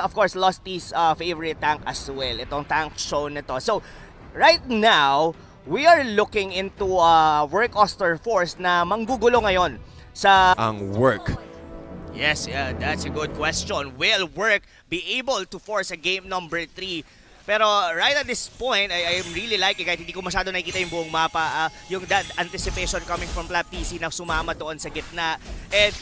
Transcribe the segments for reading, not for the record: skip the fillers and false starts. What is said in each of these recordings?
Of course, Lusty's favorite tank as well. Itong tank show nito. So, right now, we are looking into work Auster force na manggugulo ngayon sa... Ang work. Yes, that's a good question. Will work be able to force a game number 3? Pero right at this point, I am really liking, kahit hindi ko masyado nakikita yung buong mapa, yung that anticipation coming from Flap TC na sumama doon sa gitna. And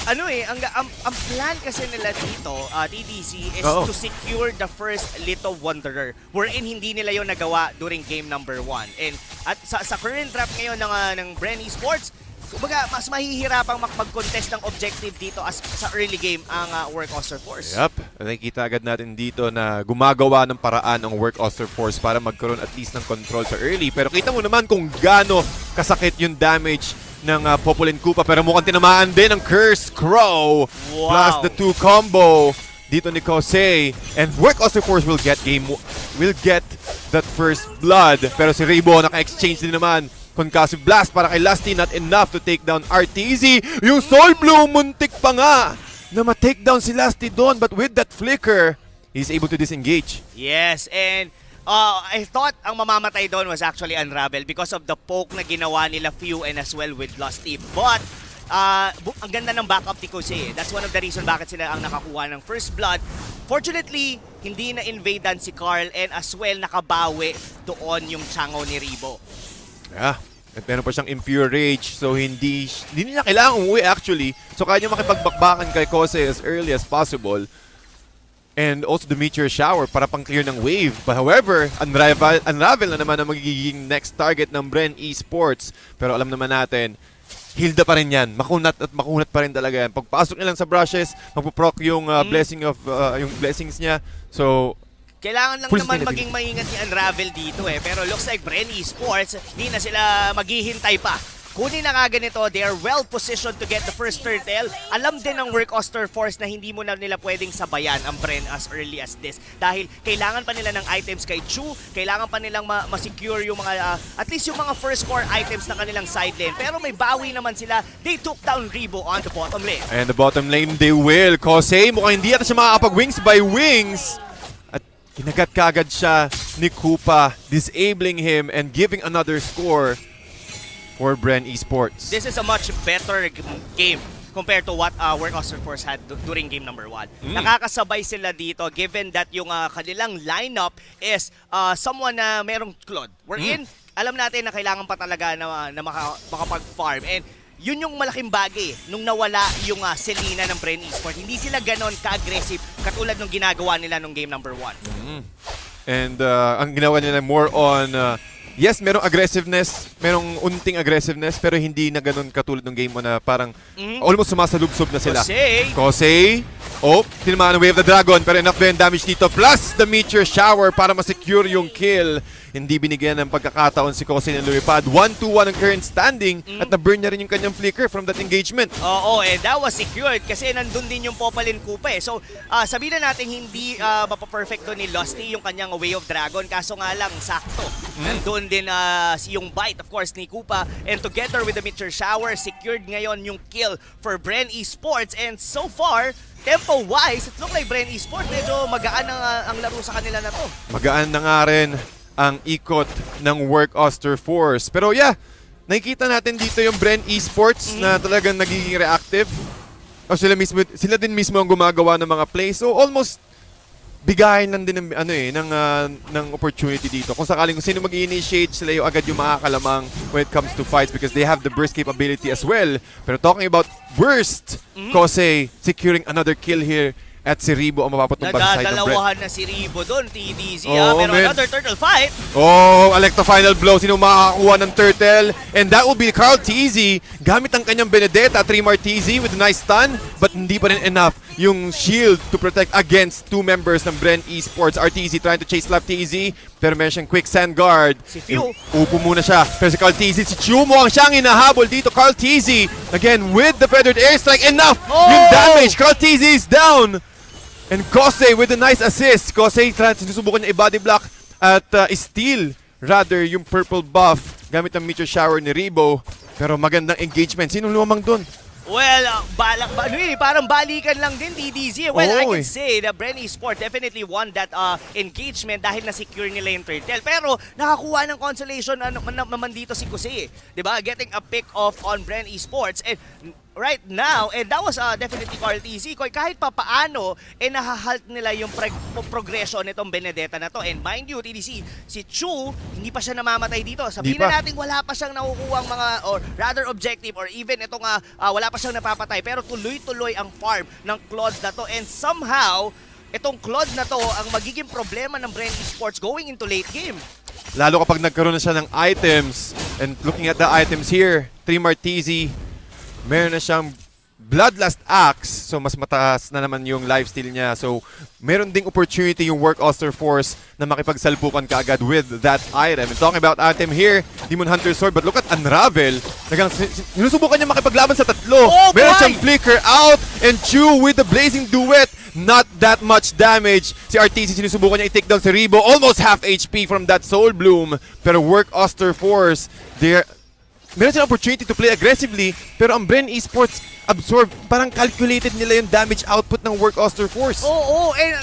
ang plan kasi nila dito, TDC, is to secure the first Little Wanderer, wherein hindi nila yon nagawa during game number 1. And at sa current draft ngayon ng Bren Esports, kumbaga, mas mahihirapang makapag-contest ng objective dito sa early game ang Work Auster Force. Yup. Nakikita agad natin dito na gumagawa ng paraan ang Work Auster Force para magkaroon at least ng control sa early. Pero kita mo naman kung gaano kasakit yung damage ng Popolin Koopa. Pero mukhang tinamaan din ang Curse Crow. Wow. Plus the 2 combo dito ni Kosei. And Work Auster Force will get that first blood. Pero si Rebo naka-exchange din naman. Concussive Blast para kay Lusty, not enough to take down RTZ. Yung Soul Blue, muntik pa nga na ma-take down si Lusty doon. But with that flicker, he's able to disengage. Yes, and I thought ang mamamatay doon was actually Unravel because of the poke na ginawa nila Few and as well with Lusty. But ang ganda ng backup ni Kosei. That's one of the reason bakit sila ang nakakuha ng first blood. Fortunately, hindi na-invadean si Carl and as well nakabawi doon yung Chango ni Rebo. Yeah. At meron pa siyang Impure Rage, so hindi niya kailangan umuwi actually. So kaya niya makipagbakbakan kay Kosei as early as possible. And also the Meteor Shower para pang-clear ng wave. But however, Unravel na naman ang magiging next target ng Bren Esports. Pero alam naman natin, Hilda pa rin yan. Makunat at makunat pa rin talaga yan. Pagpasok niya lang sa brushes, magpo-proc yung yung blessings niya. So, kailangan lang naman maging maingat ni Unravel dito pero looks like Bren Esports, di na sila maghihintay pa. Kunin na nga ganito, they are well positioned to get the first turtle. Alam din ng Work Auster Force na hindi mo na nila pwedeng sabayan ang Bren as early as this. Dahil kailangan pa nila ng items kay Chu, kailangan pa nilang ma-secure yung mga, at least yung mga first core items na kanilang side lane. Pero may bawi naman sila, they took down Rebo on the bottom lane. And the bottom lane, they will. Kosei, mukhang hindi yata siya makakapag-wings by wings. Kinagat kaagad siya ni Koopa, disabling him and giving another score for Bren Esports. This is a much better game compared to what Work Auster Force had during game number 1. Nakakasabay sila dito given that yung kanilang lineup is someone na merong Claude. We're alam natin na kailangan pa talaga na makapag-farm. And yun yung malaking bagay nung nawala yung Selena ng Bren Esports. Hindi sila ganon ka-aggressive katulad nung ginagawa nila nung game number 1. And ang ginawa nila more on, yes, merong aggressiveness, merong unting aggressiveness, pero hindi na ganon katulad ng game mo na parang almost sumasalubsob na sila. Kosei. Oh, tinamaan ng Wave the Dragon, pero enough ba yung damage dito. Plus the Meteor Shower para ma-secure yung kill. Hindi binigyan ng pagkakataon si Kosei ng lumipad. 1-2-1 ang current standing at na-burn niya rin yung kanyang flicker from that engagement. Oo, and that was secured kasi nandun din yung Popolin Koopa So, sabihin na natin hindi mapaperfecto ni Lusty yung kanyang Way of Dragon. Kaso nga lang, sakto. Nandun din yung bite, of course, ni Koopa. And together with the Meteor Shower, secured ngayon yung kill for Bren Esports. And so far, tempo-wise, it look like Bren Esports medyo magaan ang laro sa kanila na to. Magaan na nga rin ang ikot ng Work Auster Force. Pero yeah, nakikita natin dito yung Bren Esports na talagang nagiging reactive. O sila din mismo ang gumagawa ng mga plays. So almost bigayin lang din ng opportunity dito. Kung sakaling sino mag-initiate, sila yung agad yung makakalamang when it comes to fights because they have the burst capability as well. Pero talking about burst, Kosei securing another kill here. At si Rebo ang mapapatumba sa side ng Bren. Nadadalawahan na si Rebo doon, TDC. Pero another turtle fight. Oh, Electro Final Blow. Sino makakakuha ng turtle? And that will be Carl TZ. Gamit ang kanyang Benedetta, 3-mar TZ with a nice stun. But hindi pa rin enough yung shield to protect against two members ng Bren Esports. RTZ trying to chase Slap TZ. Pero meron siyang quick sand guard. Si Few. Upo muna siya. Pero si Carl TZ, si Chu mo ang siyang hinahabol dito. Carl TZ, again with the feathered airstrike. Enough! Yung damage. Carl TZ is down. And Kosei with a nice assist. Kosei sinusubukan niya i-body block at steal rather yung purple buff gamit ang Meteor Shower ni Rebo. Pero magandang engagement. Sino lumamang doon? Well, parang balikan lang din, DDZ. Well, I Oy. can say that Bren Esports definitely won that engagement dahil na-secure nila yung turtle. Pero nakakuha ng consolation naman dito si Kuse. Diba? Getting a pick off on Bren Esports. And right now, and that was definitely Carl TZ. Kahit pa paano, nahahalt nila yung progression nitong Benedetta na to. And mind you, TDC, si Chu, hindi pa siya namamatay dito. Sabihin na natin wala pa siyang nakukuhang mga, or rather objective, or even itong wala pa siyang napapatay. Pero tuloy-tuloy ang farm ng Claude na to. And somehow, itong Claude na to ang magiging problema ng Bren Esports going into late game. Lalo kapag nagkaroon na siya ng items. And looking at the items here, 3 Martizi, meron na siyang Bloodlust Axe, so mas mataas na naman yung lifesteal niya. So, meron ding opportunity yung Work Auster Force na makipagsalpukan kaagad with that item. And talking about item here, Demon Hunter Sword, but look at Unravel. Sinusubukan niya makipaglaban sa tatlo. Meron siyang Flicker out, and Chu with the Blazing Duet. Not that much damage. Si RTC sinusubukan niya i-take down si Rebo. Almost half HP from that Soul Bloom. Pero Work Auster Force, meron silang opportunity to play aggressively, pero ang Bren Esports absorb, parang calculated nila yung damage output ng Work Auster Force. Oo, and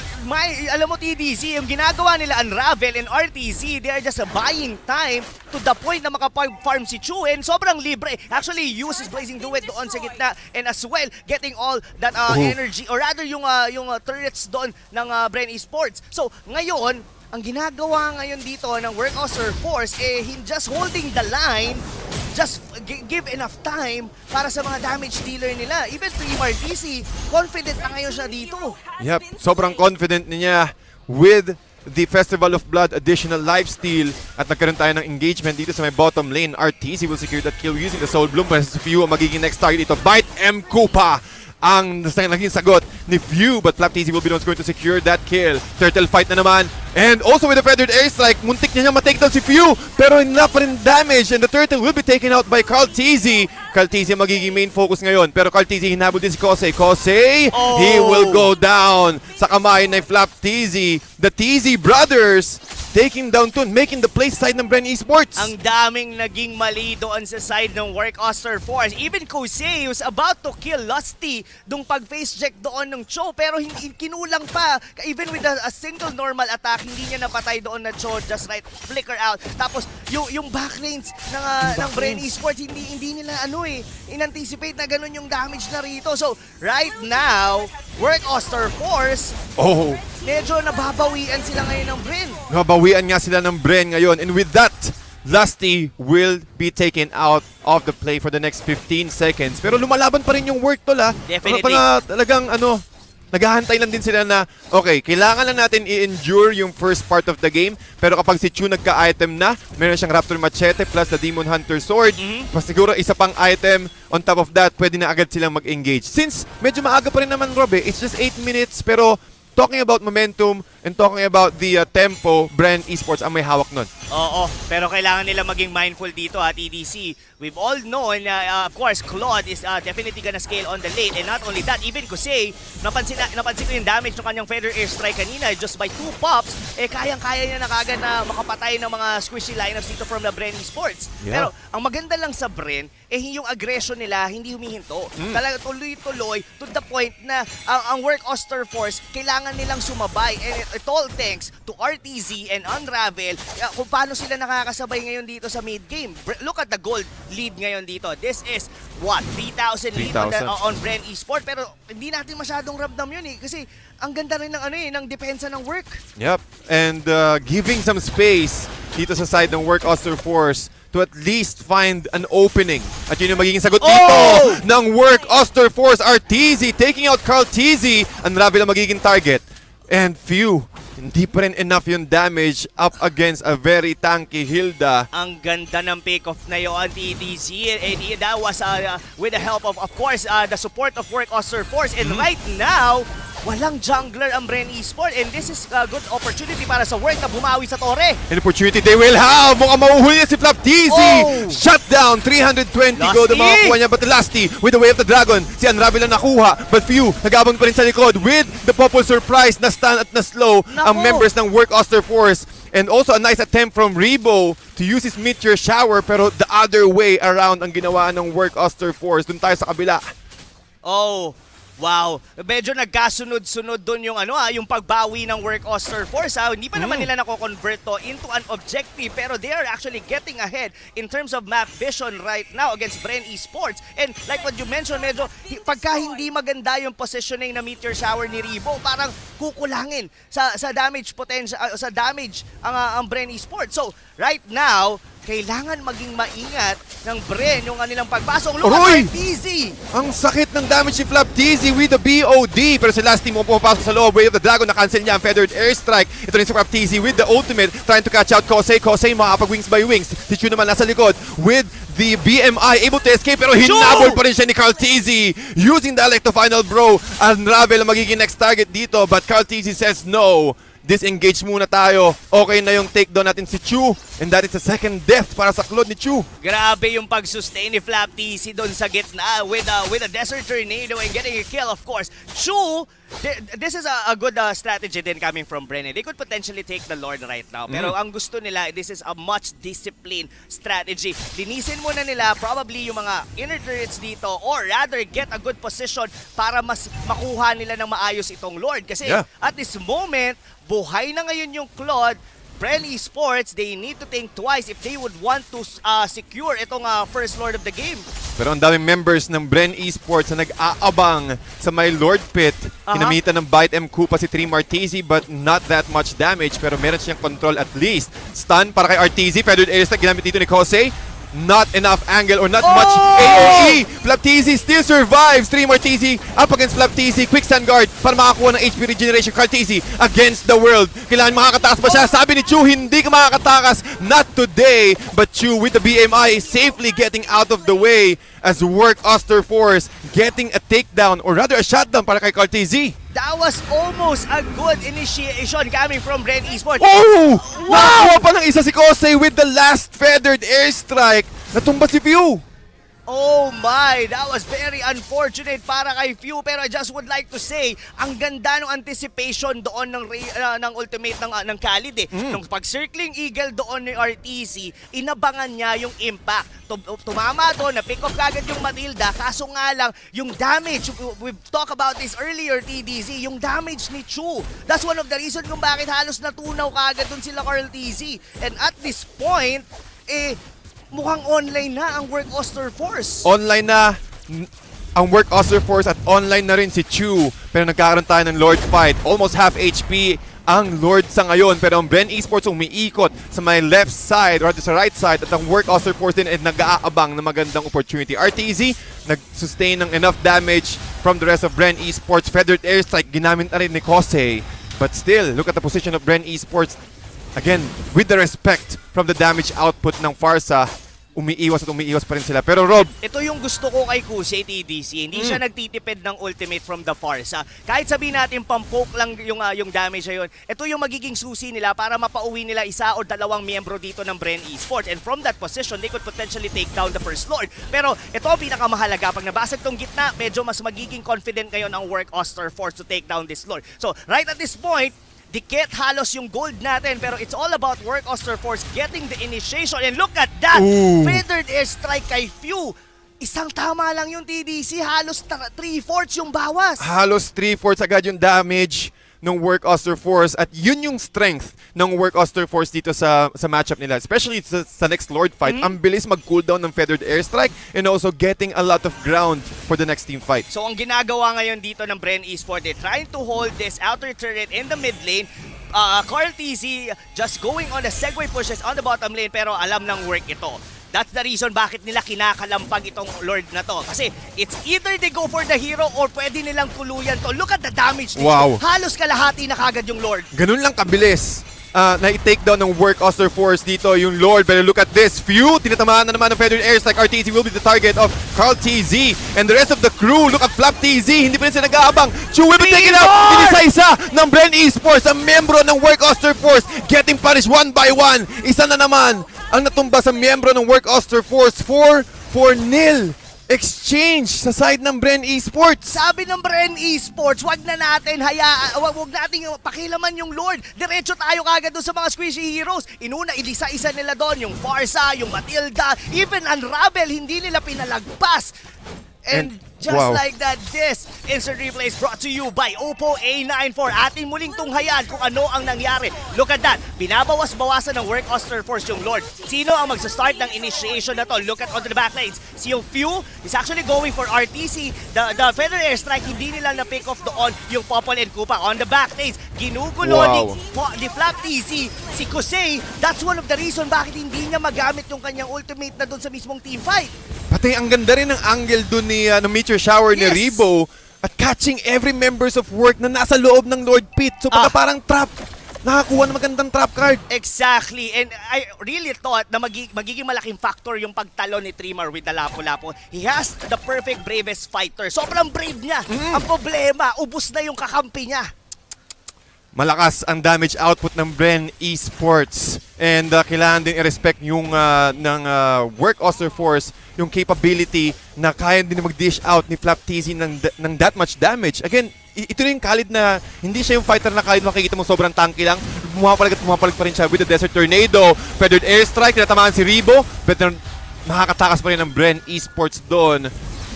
alam mo TDC, yung ginagawa nila Unravel and RTZ, they are just buying time to the point na makapag-farm si Chu, and sobrang libre. Actually, uses Blazing Duet doon sa gitna, and as well, getting all that energy, or rather yung turrets doon ng Bren Esports. So, ngayon, ang ginagawa ngayon dito ng Work Auster Force, just holding the line, just give enough time para sa mga damage dealer nila. Even 3 Martisi, confident na ngayon siya dito. Yep, sobrang confident niya with the Festival of Blood additional lifesteal, at nagkaroon tayo ng engagement dito sa may bottom lane. RTC will secure that kill using the Soul Bloom, pero sa Few ang magiging next target dito. Bite M. Koopa ang naging sagot ni Few, but Flap TZ will be the ones going to secure that kill. Turtle fight na naman. And also with the Feathered Airstrike, muntik niya ma-take down si Few, pero enough pa rin damage, and the Turtle will be taken out by Carl TZ. Carl TZ magiging main focus ngayon, pero Carl TZ hinabol din si Kose. Kose, he will go down sa kamay ng Flap TZ. The TZ brothers taking down Toon, making the play side ng Bren Esports. Ang daming naging mali doon sa side ng Work Auster Force. Even Kose was about to kill Lusty dung pag-face check doon ng Cho, pero kinulang pa. Even with a single normal attack, hindi niya napatay doon na Cho, just right, flicker out. Tapos yung backlanes ng Bren Esports, hindi nila in-anticipate na ganun yung damage na rito. So right now, Work Auster Force, medyo nababawian sila ngayon ng Bren. Nabawian nga sila ng Bren ngayon, and with that, Lusty will be taken out of the play for the next 15 seconds. Pero lumalaban pa rin yung Work tol ha. Definitely. Talagang naghahantay lang din sila na, okay, kailangan lang natin i-endure yung first part of the game, pero kapag si Chu nagka-item na, meron siyang Raptor Machete plus the Demon Hunter Sword, mas siguro isa pang item, on top of that, pwede na agad silang mag-engage. Since medyo maaga pa rin naman, Rob, it's just 8 minutes, pero talking about momentum and talking about the tempo, Bren Esports ang may hawak nun. Oo, pero kailangan nila maging mindful dito TDC. We've all known, of course, Claude is definitely gonna scale on the lane. And not only that, even Kose, napansin ko yung damage ng kanyang Feather Airstrike kanina. Just by 2 pops, kayang-kaya niya na kagad na makapatay ng mga squishy lineups dito from the Bren Esports. Yeah. Pero ang maganda lang sa Bren, yung aggression nila hindi humihinto. Talaga tuloy-tuloy to the point na ang Work Auster Force, kailangan nilang sumabay. And it all thanks to RTZ and Unravel kung paano sila nakakasabay ngayon dito sa mid-game. Look at the gold lead ngayon dito. This is what? 3,000 lead on Bren Esports, pero hindi natin masyadong ramdam yun kasi ang ganda rin ng depensa ng Work. Yep, and giving some space dito sa side ng Work Auster Force to at least find an opening. At yun yung magiging sagot dito ng Work Auster Force. RTZ taking out Carl TZ. Unravel ang magiging target. And Few, hindi pa rin enough yung damage up against a very tanky Hilda. Ang ganda ng pick-off na yun, TDC. And that was with the help of course, the support of Work Auster Force. And right now, walang jungler ang Bren Esports, and this is a good opportunity para sa Work na bumawi sa torre. An opportunity they will have. Mukhang mahuhuli niya si Flap TZ. Shutdown, 320 gold ang makakuha niya. But Lusty with the Way of the Dragon. Si Unravel ang nakuha. But Few, nagabang pa rin sa likod with the Popol Surprise na stun at na slow ang members ng Work Auster Force. And also a nice attempt from Rebo to use his Meteor Shower, pero the other way around ang ginawa ng Work Auster Force. Dun tayo sa kabila. Oh, wow. Medyo nagkasunod-sunod doon yung yung pagbawi ng work Auster Force. Hindi pa naman nila nako-convert to into an objective, pero they are actually getting ahead in terms of map vision right now against Bren Esports. And like what you mentioned, medyo pagka hindi maganda yung positioning na meteor shower ni Rebo, parang kukulangin sa damage potential, sa damage ang Bren Esports. So, right now, kailangan maging maingat ng Bren yung kanilang pagpasok. Look at easy! Ang sakit ng damage ni Flapteezy with the BOD. Pero si Lusty mo pumapasok sa loob. Wave of the Dragon, na-cancel niya ang Feathered Airstrike. Ito rin si Flapteezy with the ultimate, trying to catch out Kosei. Kosei makakapag-wings by wings. Si Chu naman nasa likod with the BMI, able to escape, pero hinabol pa rin siya ni Karlteezy using the Electro Final Bro. Navales ang magiging next target dito, but Karlteezy says no. Disengage muna tayo. Okay na yung takedown natin si Chu. And that is the second death para sa Claude ni Chu. Grabe yung pag-sustain ni Flapteezy doon sa gitna with a Desert Tornado and getting a kill, of course. Chu, this is a good strategy din coming from Bren. They could potentially take the Lord right now. Pero ang gusto nila, this is a much disciplined strategy. Linisin muna nila probably yung mga inner turrets dito, or rather get a good position para mas makuha nila ng maayos itong Lord. Kasi at this moment, buhay na ngayon yung Claude. Bren Esports, they need to think twice if they would want to secure itong first Lord of the game. Pero ang daming members ng Bren Esports na nag-aabang sa may Lord Pit. Kinamitan ng Bite M Koopa si Trim Arteezy, but not that much damage. Pero meron siyang control at least. Stun para kay Arteezy. Feathered Airstrike ginamit dito ni Kosei. Not enough angle or not much AoE. Flapteezy still survives. Trim Arteezy up against Flapteezy. Quick stand guard para makakuha ng HP regeneration. Karlteezy against the world. Kailangan makakatakas ba siya? Sabi ni Chu, hindi ka makakatakas. Not today. But Chu with the BMI is safely getting out of the way as work Auster Force getting a takedown or rather a shutdown para kay Karlteezy. That was almost a good initiation coming from Bren Esports. Oh! Wow! Nakuha pa ng isa si Kosei with the last feathered airstrike. Natumba si Few. Oh my, that was very unfortunate para kay Few, pero I just would like to say, ang ganda ng anticipation doon ng ultimate ng Khalid Nung pag-circling eagle doon ni RTC, inabangan niya yung impact. Tumama doon, na-pick off kagad yung Matilda, kaso nga lang, yung damage, we've talked about this earlier, TDZ, yung damage ni Chu. That's one of the reasons kung bakit halos natunaw kagad doon sila Karlteezy. And at this point, mukhang online na ang work Auster Force. Online na ang work Auster Force at online na rin si Chu. Pero nagkakaroon tayo ng Lord fight. Almost half HP ang Lord sa ngayon. Pero ang Bren Esports umiikot sa may left side or sa right side. At ang work Auster Force din ay nag-aabang na magandang opportunity. RTZ nag-sustain ng enough damage from the rest of Bren Esports. Feathered Airstrike ginamit na rin ni Kosei. But still, look at the position of Bren Esports. Again, with the respect from the damage output ng Farsa, umiiwas pa rin sila. Pero Rob, ito yung gusto ko kay Kusei TDC. Hindi siya nagtitipid ng ultimate from the Farsa. Kahit sabihin natin pampoke lang yung damage na yun, ito yung magiging susi nila para mapauwi nila isa o dalawang miyembro dito ng Bren Esports. And from that position, they could potentially take down the first Lord. Pero ito ang pinakamahalaga. Pag nabasag tong gitna, medyo mas magiging confident ngayon ang work Auster Force to take down this Lord. So, right at this point, dikit halos yung gold natin, pero it's all about work Auster Force getting the initiation. And look at that! Feathered airstrike kay Few. Isang tama lang yung TDC, halos 3/4 yung bawas. Halos 3/4 agad yung damage ng work Auster Force at yun yung strength ng work Auster Force dito sa matchup nila, especially sa next Lord fight. Ang bilis mag-cooldown ng feathered airstrike and also getting a lot of ground for the next team fight. So ang ginagawa ngayon dito ng Bren Esports, they're trying to hold this outer turret in the mid lane. Karlteezy just going on the segue pushes on the bottom lane, pero alam ng work ito. That's the reason bakit nila kinakalampag itong Lord na to. Kasi it's either they go for the hero or pwede nilang tuluyan to. Look at the damage dito. Wow. Halos kalahati na kagad yung Lord. Ganun lang kabilis. Na-take down ng work Auster Force dito yung Lord. Pero look at this. Few, tinatamaan na naman ng feathered airstrike. RTZ will be the target of Karlteezy. And the rest of the crew, look at Flapteezy. Hindi pa rin sila nag-aabang. Chu will be taken out. Inisa-isa ng Bren Esports, ang membro ng work Auster Force, getting punished one by one. Isa na naman ang natumba sa miyembro ng work Auster Force. 4-0 exchange sa side ng Bren Esports. Sabi ng Bren Esports, wag nating pakilaman yung Lord. Diretso tayo kagad doon sa mga squishy heroes. Inuna, ilisa-isa nila doon. Yung Farsa, yung Matilda, even ang Rebel, hindi nila pinalagpas. And Just Wow. like that, this instant replay is brought to you by Oppo A94. Ating muling tunghayan kung ano ang nangyari. Look at that. Binabawas-bawasan ng work Auster Force yung Lord. Sino ang magsa-start ng initiation na to? Look at on the back lanes. Si yung Few is actually going for RTC. The Feather Airstrike, hindi nila na-pick off doon yung Popol and Koopa. On the back lanes, ginugulo ni Flap TC. Si Kosei, that's one of the reason bakit hindi niya magamit yung kanyang ultimate na doon sa mismong teamfight. Pati ang ganda rin ng angle dun ni Meteor Shower ni Rebo at catching every members of work na nasa loob ng Lord Pit. So pagka parang trap, nakakuha ng magandang trap card. Exactly. And I really thought na magiging malaking factor yung pagtalo ni Trimmer with the Lapu-Lapu. He has the perfect bravest fighter. Sobrang brave niya. Ang problema, ubus na yung kakampi niya. Malakas ang damage output ng Bren Esports and kailangan din i-respect yung ng work Auster Force yung capability na kaya din mag-dish out ni Flap TZ ng that much damage. Again, ito yung Khalid na hindi siya yung fighter na Khalid makikita mo sobrang tanky lang. Pumapalag pa rin siya with the Desert Tornado. Feathered Airstrike, tinatamaan si Rebo, pero nakakatakas pa rin ng Bren Esports doon.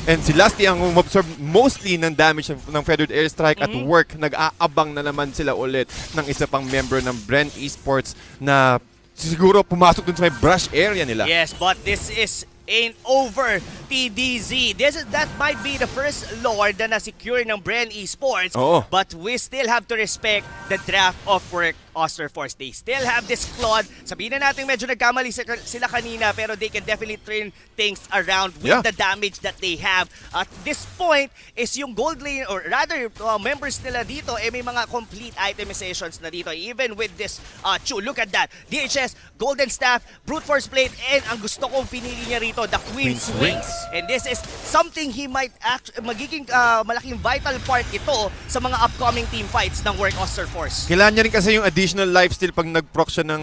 And si Lusty ang umabsorb mostly ng damage ng Feathered Airstrike at work. Nag-aabang na naman sila ulit ng isa pang member ng Bren Esports na siguro pumasok dun sa may brush area nila. Yes, but this ain't over, TDZ. That might be the first Lord na na-secure ng Bren Esports. But we still have to respect the draft of work Auster Force. They still have this Claude. Sabihin na natin medyo nagkamali sila kanina, pero they can definitely turn things around with the damage that they have. At this point is yung gold lane, or rather members nila dito, may mga complete itemizations na dito. Even with this Chu, look at that. DHS, Golden Staff, Brute Force Plate, and ang gusto kong pinili niya rito, the Queen's Wings. And this is something he might magiging malaking vital part ito sa mga upcoming team fights ng work Auster Force. Kailangan niya rin kasi yung additional lifesteal pag nag-proc siya ng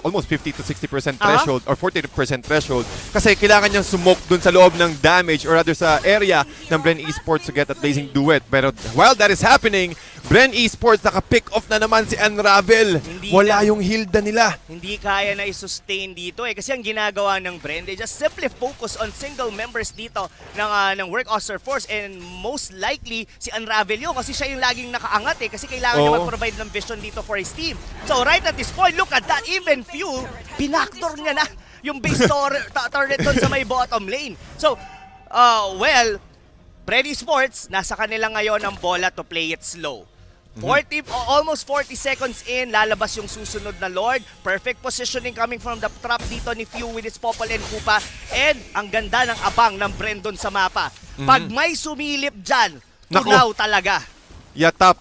almost 50 to 60% threshold or 40% threshold. Kasi kailangan niyang smoke dun sa loob ng damage or rather sa area ng Bren Esports to get that blazing duet. Pero while that is happening, Bren Esports naka-pick off na naman si Unravel. Wala yung Hilda nila. Hindi kaya na i-sustain dito kasi ang ginagawa ng Bren, they just simply focus on single members dito ng work Auster Force, and most likely si Unravel yun kasi siya yung laging nakaangat kasi kailangan niya mag-provide ng vision dito for his team. So right at this point, look at that, even Few, binaktor niya na yung base turret doon sa may bottom lane. So, well, Bren Esports, nasa kanila ngayon ang bola to play it slow. Almost 40 seconds in, lalabas yung susunod na Lord. Perfect positioning coming from the trap dito ni Few with his Popol and Koopa. And ang ganda ng abang ng Bren doon sa mapa. Pag may sumilip dyan, tunaw talaga. Yatap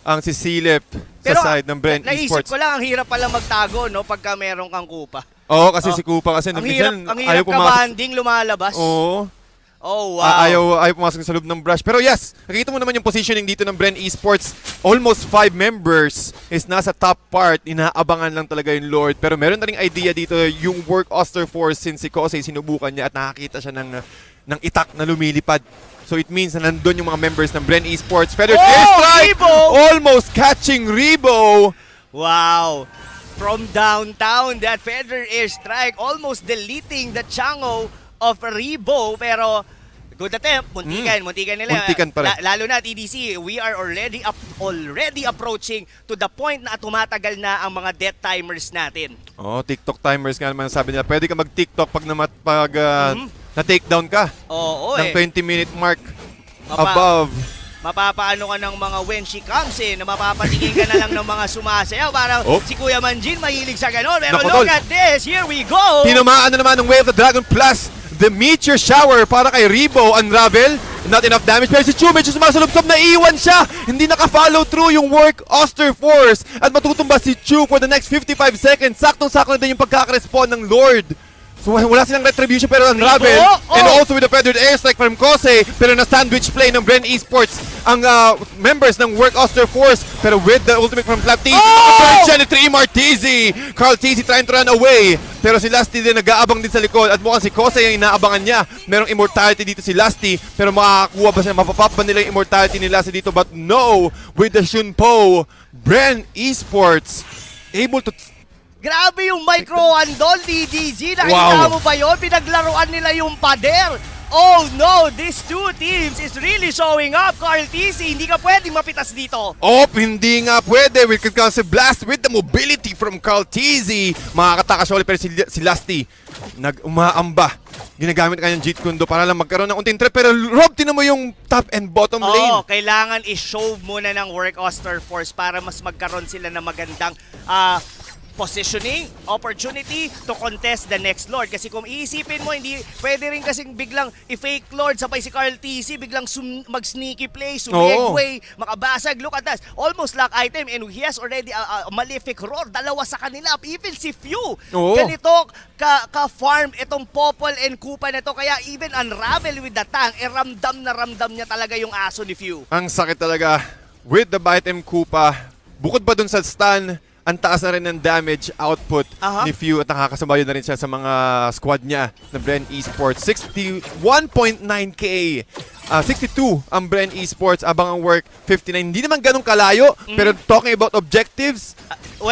ang sisilip sa side ng Bren Naisip Esports. ko lang, ang hirap pala magtago pagka meron kang Koopa. Oo, kasi si Koopa kasi ang hirap ka-banding lumalabas. Oo. Oh, wow. Ayaw pumasok sa loob ng brush. Pero yes, nakikita mo naman yung positioning dito ng Bren Esports. Almost 5 members is nasa top part. Inaabangan lang talaga yung Lord. Pero meron na ring idea dito yung work Auster Force since si Kosei sinubukan niya at nakakita siya ng itak na lumilipad. So it means na nandun yung mga members ng Bren Esports. Feathered Airstrike! Rebo! Almost catching Rebo! Wow. From downtown, that Feather Airstrike almost deleting the Chango of Rebo, pero good attempt, muntikan nila. Muntikan pa rin. Lalo na TDC, we are already approaching to the point na tumatagal na ang mga death timers natin. TikTok timers nga naman sabi nila. Pwede ka mag-TikTok pag na-takedown ka. Oo, ng 20-minute mark above. Mapapaano ka ng mga when she comes in, na mapapatingin ka na lang ng mga sumasayaw. Parang si Kuya Manjin mahilig sa ganon. Pero look at this, here we go! Tinamaan na naman ng Way of the Dragon plus the Meteor Shower para kay Rebo. Unravel, not enough damage. Pero si Chu medyo sumasalubsob, na iwan siya. Hindi naka-follow through yung work Auster Force. At matutumba si Chu for the next 55 seconds. Saktong-sakto na din yung pagkaka-respond ng Lord. So wala silang retribution pero Unravel. And also with the Feathered Airstrike from Kosei. Pero na-sandwich play ng Bren Esports ang members ng work Auster Force. Pero with the ultimate from Flap TZ. Third siya ni Trimmer TZ. Carl TZ trying to run away. Pero si Lusty din nag-aabang din sa likod. At mukhang si Kosei ang inaabangan niya. Merong immortality dito si Lusty. Pero makakakuha ba siya? Mapapap ba nila yung immortality ni Lusty dito? But no! With the Shunpo, Bren Esports able to... Grabe yung micro-handle, DDZ. Nakita mo ba yun? Pinaglaruan nila yung pader. Oh no, these two teams is really showing up. Carl TC, hindi ka pwedeng mapitas dito. Hindi nga pwede. We could cancel blast with the mobility from Carl TZ. Makakatakas ulit pero si Lusty nag-umaamba. Ginagamit kanyang Jeet Kundo para lang magkaroon ng unting trap. Pero Rob, tinan mo yung top and bottom lane. Kailangan i-show muna ng work Auster Force para mas magkaroon sila ng magandang positioning, opportunity to contest the next Lord. Kasi kung iisipin mo, hindi pwede rin kasing biglang i-fake Lord, sabay si Carl TC, biglang mag-sneaky play, sumegway, makabasag. Look at that. Almost lock item and he has already a malefic roar. Dalawa sa kanila. Even si Few. Ganito ka-farm itong Popol and Kupa na to. Kaya even Unravel with the tank, ramdam na ramdam niya talaga yung aso ni Few. Ang sakit talaga with the bite and Kupa. Bukod pa dun sa stun, ang taas na rin ng damage output ni Few at nakakasabayo na rin siya sa mga squad niya na Bren Esports. 61.9k. 62 ang Bren Esports, abang ang work 59. Hindi naman ganun kalayo, pero talking about objectives,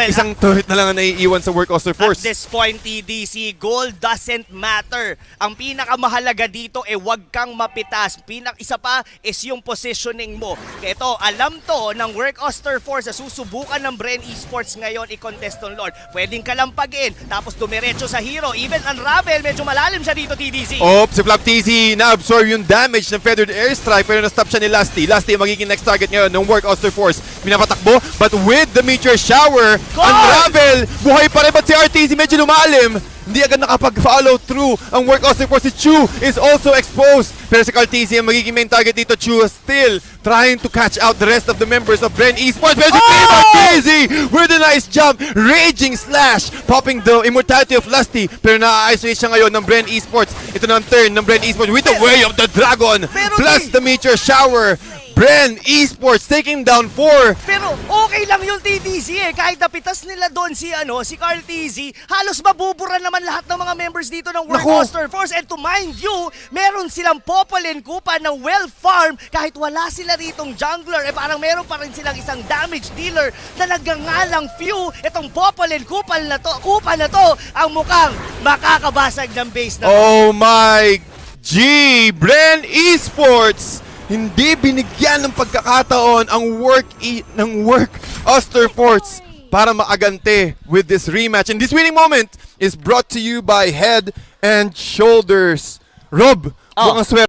isang turret na lang ang naiiwan sa work Auster Force. At this point, TDC, goal doesn't matter. Ang pinakamahalaga dito wag kang mapitas. Isa pa is yung positioning mo. Ito, alam to ng work Auster Force na susubukan ng Bren Esports ngayon i-contest on Lord. Pwedeng kalampagin, tapos dumiretso sa hero. Even Unravel, medyo malalim siya dito, TDC. Si Flap TZ na-absorb yung damage ng Feathered Airstrike pero na-stop siya ni Lusty. Lusty ang magiging next target ngayon ng work Auster Force. Pinapatakbo, but with the Meteor Shower, Unravel, buhay pa rin, but si RTZ medyo lumalim. Hindi agad nakapag-follow through. Ang work Auster Force, si Chu is also exposed. Pero si Carl TZ ang magiging main target dito. Chu is still trying to catch out the rest of the members of Bren Esports. Pero si TZ with a nice jump. Raging slash. Popping the immortality of Lusty. Pero na-isolate siya ngayon ng Bren Esports. Ito na ang turn ng Bren Esports with the way of the dragon. Plus the Meteor Shower. Bren Esports taking down 4. Pero okay lang yung TDC Kahit napitas nila doon si Carl TZ, halos mabubura naman lahat ng mga members dito ng World Auster Force. And to mind you, meron silang Popol and Kupa na well-farm. Kahit wala sila ritong jungler, parang meron pa rin silang isang damage dealer na nagngangalang Few. Itong Popol and Kupa na to ang mukhang makakabasag ng base na. Oh my G! Bren Esports! Hindi binigyan ng pagkakataon ang work Auster Force para maagante with this rematch. And this winning moment is brought to you by Head and Shoulders. Rob, mukhang swerte.